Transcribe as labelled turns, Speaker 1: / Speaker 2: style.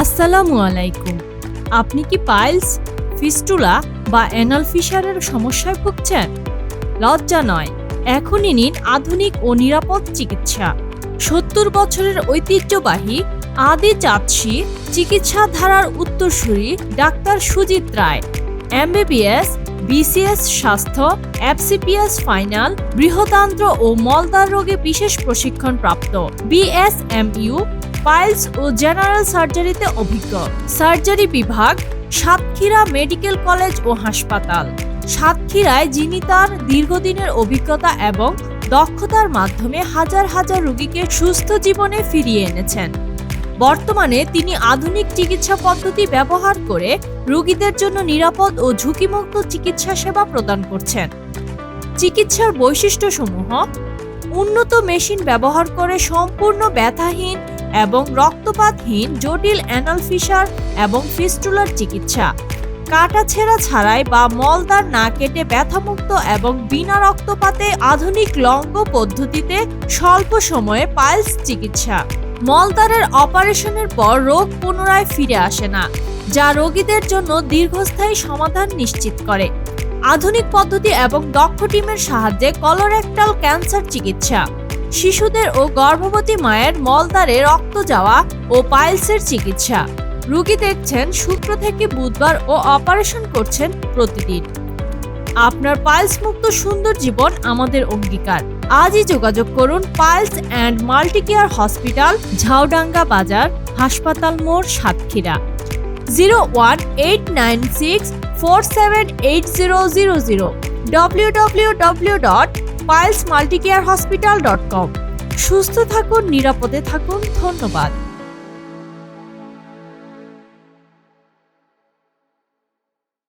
Speaker 1: আসসালামু আলাইকুম। আপনি কি পাইলস, ফিস্টুলা বা অ্যানাল ফিশারের সমস্যায় ভুগছেন? লজ্জা নয়, এখনই নিন আধুনিক ও নিরাপদ চিকিৎসা। ৭০ বছরের ঐতিহ্যবাহী আদি চাঁদশী চিকিৎসা ধারার উত্তরসূরি ডাক্তার সুজিত রায়, এমবিবিএস, বিসিএস স্বাস্থ্য, এফসিপিএস ফাইনাল, বৃহদান্ত্র ও মলদ্বার রোগে বিশেষ প্রশিক্ষণপ্রাপ্ত, বিএসএমইউ, পাইলস ও জেনারেল সার্জারিতে অভিজ্ঞ। সার্জারি বিভাগ সাতক্ষীরা মেডিকেল কলেজ ও হাসপাতাল। সাতক্ষীরায় যিনি তার দীর্ঘদিনের অভিজ্ঞতা এবং দক্ষতার মাধ্যমে হাজার হাজার রোগীকে সুস্থ জীবনে ফিরিয়ে এনেছেন। বর্তমানে তিনি আধুনিক চিকিৎসা পদ্ধতি ব্যবহার করে রোগীদের জন্য নিরাপদ ও ঝুঁকিমুক্ত চিকিৎসা সেবা প্রদান করছেন। চিকিৎসার বৈশিষ্ট্যসমূহ: উন্নত মেশিন ব্যবহার করে সম্পূর্ণ ব্যথাহীন এবং রক্তপাতহীন জটিল অ্যানাল ফিশার এবং ফিস্টুলার চিকিৎসা, কাটাছেঁড়া ছাড়াই বা মলদ্বার না কেটে ব্যথামুক্ত এবং বিনা রক্তপাতে আধুনিক লঙ্গ পদ্ধতিতে স্বল্প সময়ে পাইলস চিকিৎসা। মলদ্বারের অপারেশনের পর রোগ পুনরায় ফিরে আসে না, যা রোগীদের জন্য দীর্ঘস্থায়ী সমাধান নিশ্চিত করে। আধুনিক পদ্ধতি এবং দক্ষ টিমের সাহায্যে কলোরেক্টাল ক্যান্সার চিকিৎসা, শিশুদের ও গর্ভবতী মায়ের মলদ্বারে রক্ত যাওয়া ও পাইলসের চিকিৎসা। রোগী দেখছেন শুক্র থেকে বুধবার ও অপারেশন করছেন প্রতিদিন। আপনার পাইলস মুক্ত সুন্দর জীবন আমাদের অঙ্গীকার। আজই যোগাযোগ করুন piles and Multicare hospital, Jhaudanga বাজার, হাসপাতাল মোড়, সাতক্ষীরা। 01896478000 www.pilesmulticarehospital.com। সুস্থ থাকুন, নিরাপদে থাকুন। ধন্যবাদ।